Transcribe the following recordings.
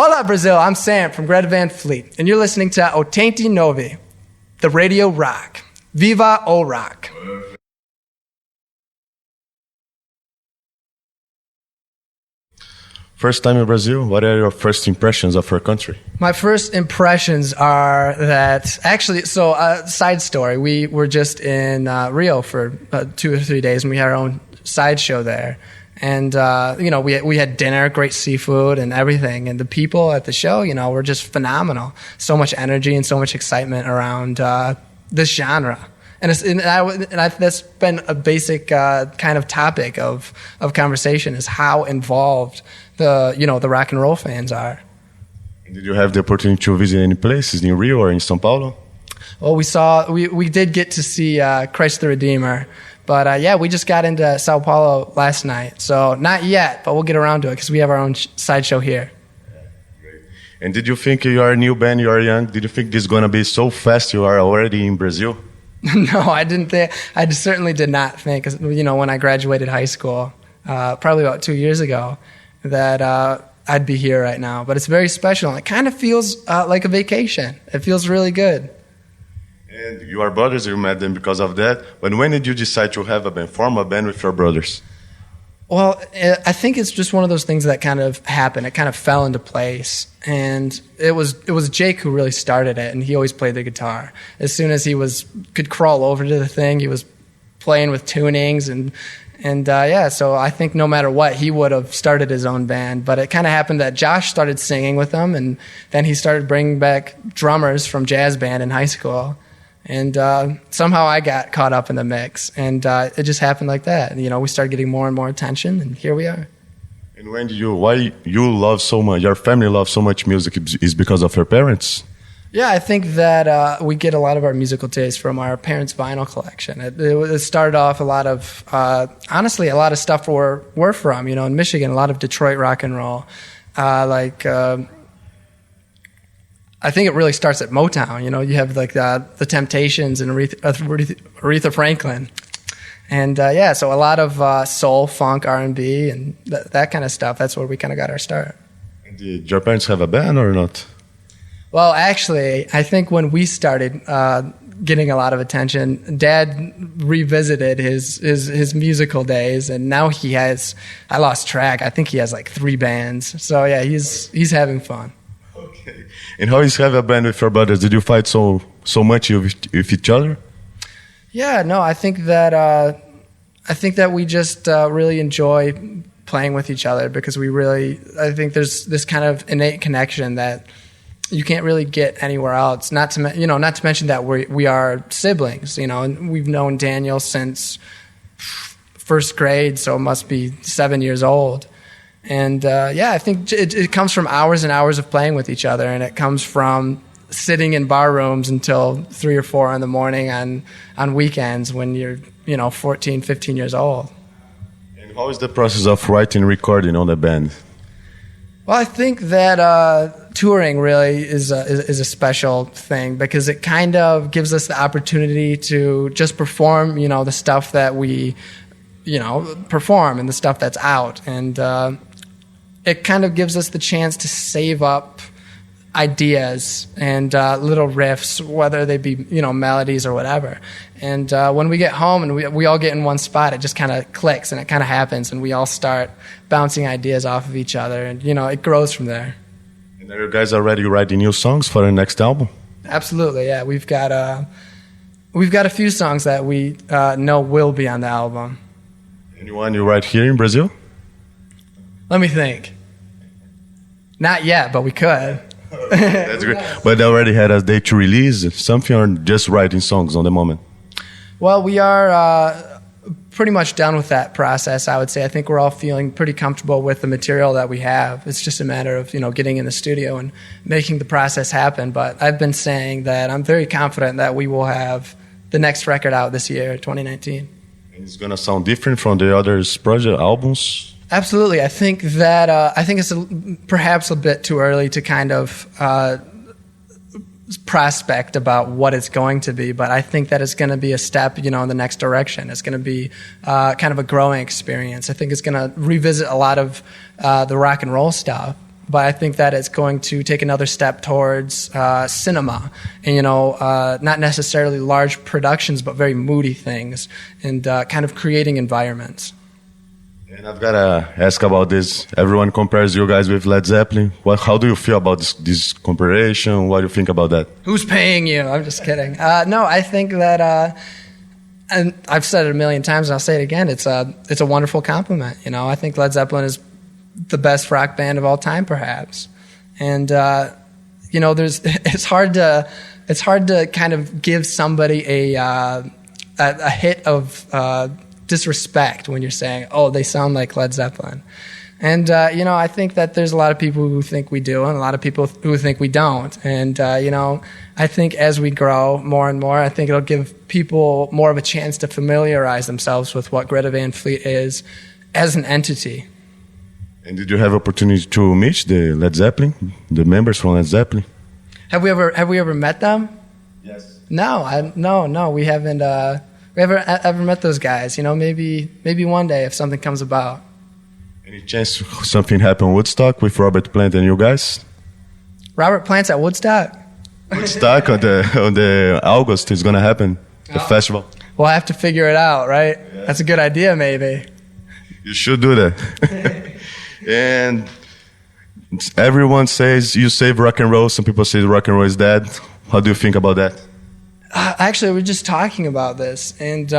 Olá, Brazil. I'm Sam from Greta Van Fleet, and you're listening to 89, the Radio Rock. Viva o Rock. First time in Brazil, what are your first impressions of our country? My first impressions are that, actually, side story, we were just in Rio for 2 or 3 days, and we had our own sideshow there. And, we had dinner, great seafood and everything. And the people at the show, were just phenomenal. So much energy and so much excitement around this genre. And that's been a basic kind of topic of conversation, is how involved the rock and roll fans are. Did you have the opportunity to visit any places in Rio or in São Paulo? Well, we did get to see Christ the Redeemer. But we just got into Sao Paulo last night. So not yet, but we'll get around to it because we have our own sideshow here. Great. And did you think you are a new band, you are young, did you think this is going to be so fast you are already in Brazil? No, I didn't think. I certainly did not think, when I graduated high school, probably about 2 years ago, that I'd be here right now. But it's very special. It kind of feels like a vacation. It feels really good. And you are brothers, you met them because of that. But when did you decide to have a band, form a band with your brothers? Well, I think it's just one of those things that kind of happened. It kind of fell into place. And it was Jake who really started it, and he always played the guitar. As soon as he could crawl over to the thing, he was playing with tunings so I think no matter what, he would have started his own band. But it kind of happened that Josh started singing with them, and then he started bringing back drummers from jazz band in high school. And somehow I got caught up in the mix, and it just happened like that. We started getting more and more attention, and here we are. And why you love so much, your family loves so much music, is because of your parents? Yeah, I think that we get a lot of our musical taste from our parents' vinyl collection. It started off a lot of, honestly, a lot of stuff we're from, in Michigan, a lot of Detroit rock and roll. I think it really starts at Motown. You have like the Temptations and Aretha Franklin. And so a lot of soul, funk, R&B, and that kind of stuff. That's where we kind of got our start. Did your parents have a band or not? Well, actually, I think when we started getting a lot of attention, Dad revisited his musical days, and now he has, I lost track, I think he has like 3 bands. So yeah, he's having fun. Okay. And how is have a band with your brothers? Did you fight so much with each other? Yeah, no, I think that we just really enjoy playing with each other because I think there's this kind of innate connection that you can't really get anywhere else. Not to mention that we are siblings, and we've known Daniel since first grade, so it must be 7 years old. And I think it comes from hours and hours of playing with each other, and it comes from sitting in bar rooms until 3 or 4 in the morning on weekends when you're 14, 15 years old. And how is the process of writing and recording on the band? Well, I think that touring really is a special thing because it kind of gives us the opportunity to just perform, the stuff that we, perform and the stuff that's out. And it kind of gives us the chance to save up ideas and little riffs, whether they be, melodies or whatever. And when we get home and we all get in one spot, it just kind of clicks and it kind of happens, and we all start bouncing ideas off of each other, and it grows from there. And are you guys already writing new songs for the next album? Absolutely, yeah. We've got a few songs that we know will be on the album. Anyone you write here in Brazil? Let me think. Not yet, but we could. That's great. But they already had a date to release something, or just writing songs on the moment? Well, we are pretty much done with that process, I would say. I think we're all feeling pretty comfortable with the material that we have. It's just a matter of, getting in the studio and making the process happen. But I've been saying that I'm very confident that we will have the next record out this year, 2019. And it's going to sound different from the other project albums? Absolutely. I think that it's perhaps a bit too early to kind of prospect about what it's going to be, but I think that it's going to be a step, in the next direction. It's going to be kind of a growing experience. I think it's going to revisit a lot of the rock and roll stuff, but I think that it's going to take another step towards cinema, and not necessarily large productions, but very moody things, and kind of creating environments. And I've got to ask about this. Everyone compares you guys with Led Zeppelin. How do you feel about this comparison? What do you think about that? Who's paying you? I'm just kidding. No, I think that, and I've said it a million times, and I'll say it again. It's a wonderful compliment. I think Led Zeppelin is the best rock band of all time, perhaps. And it's hard to kind of give somebody a hit of disrespect when you're saying, oh, they sound like Led Zeppelin. And, I think that there's a lot of people who think we do and a lot of people who think we don't. And, I think as we grow more and more, I think it'll give people more of a chance to familiarize themselves with what Greta Van Fleet is as an entity. And did you have opportunity to meet the Led Zeppelin, the members from Led Zeppelin? Have we ever met them? Yes. No, we haven't, we ever met those guys. Maybe one day if something comes about. Any chance something happened in Woodstock with Robert Plant and you guys? Robert Plant's at Woodstock? Woodstock on the August is going to happen, the festival. We'll have to figure it out, right? Yeah. That's a good idea, maybe. You should do that. And everyone says you save rock and roll. Some people say rock and roll is dead. How do you think about that? Actually, we're just talking about this. And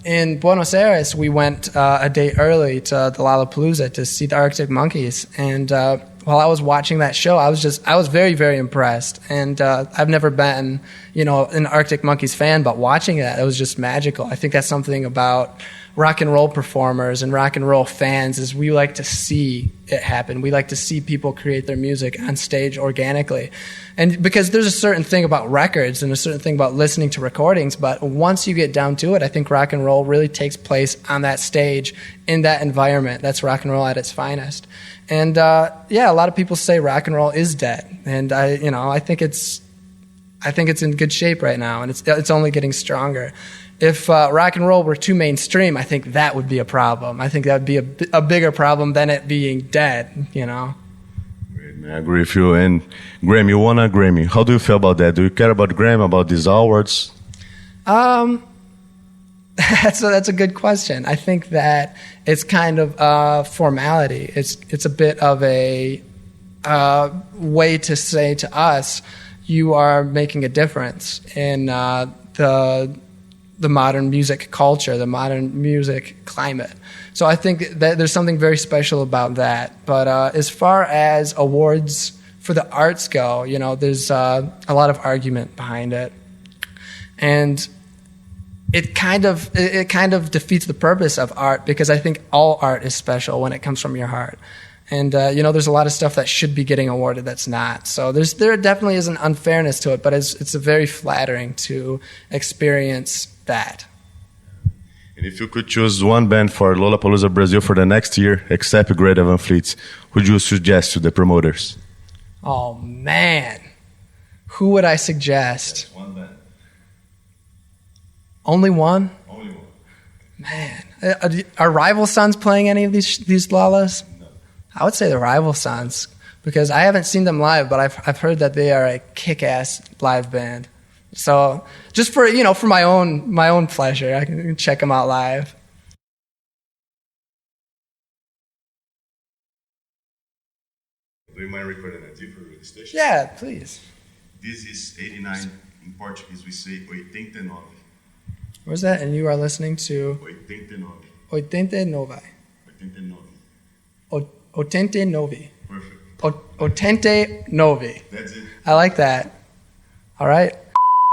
in Buenos Aires, we went a day early to the Lollapalooza to see the Arctic Monkeys. And while I was watching that show, I was very, very impressed. And I've never been, an Arctic Monkeys fan, but watching it was just magical. I think that's something about rock and roll performers and rock and roll fans is we like to see it happen. We like to see people create their music on stage organically. And because there's a certain thing about records and a certain thing about listening to recordings, but once you get down to it, I think rock and roll really takes place on that stage in that environment. That's rock and roll at its finest. And a lot of people say rock and roll is dead. And I think it's in good shape right now, and it's only getting stronger. If rock and roll were too mainstream, I think that would be a problem. I think that would be a bigger problem than it being dead, Great, man. I agree with you. And Grammy, you won a Grammy. How do you feel about that? Do you care about Grammy, about these awards? That's a good question. I think that it's kind of a formality. It's a bit of a way to say to us, you are making a difference in the modern music culture, the modern music climate. So I think that there's something very special about that. But as far as awards for the arts go, there's a lot of argument behind it. And it kind of defeats the purpose of art, because I think all art is special when it comes from your heart. And there's a lot of stuff that should be getting awarded that's not. So there definitely is an unfairness to it, but it's very flattering to experience that. And if you could choose one band for Lollapalooza Brazil for the next year, except Greta Van Fleet, would you suggest to the promoters? Oh man, who would I suggest? Yes, one band. Only one? Only one. Man, are Rival Sons playing any of these Lollas? No. I would say the Rival Sons, because I haven't seen them live, but I've heard that they are a kick-ass live band. So just for my own pleasure, I can check them out live. Do you mind recording a different radio station? Yeah, please. This is 89. In Portuguese, we say 89. Where's that? And you are listening to 89. 89. 89. 89. Perfect. 89. That's it. I like that. All right.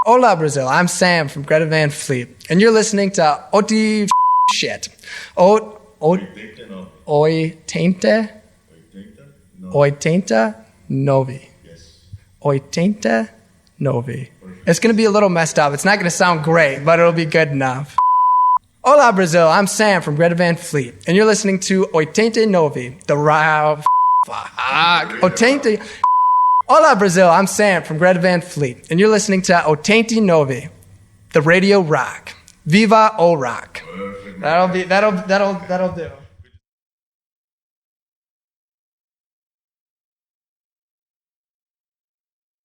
Hola, Brazil. I'm Sam from Greta Van Fleet, and you're listening to Oti shit. Oitenta Novi. Yes. Oitenta Novi. It's going to be a little messed up. It's not going to sound great, but it'll be good enough. Hola, Brazil. I'm Sam from Greta Van Fleet, and you're listening to Oitenta Novi, the Oitenta. Hola, Brazil. I'm Sam from Greta Van Fleet, and you're listening to Oitenta Novi, the Radio Rock. Viva o Rock. Perfect. That'll do.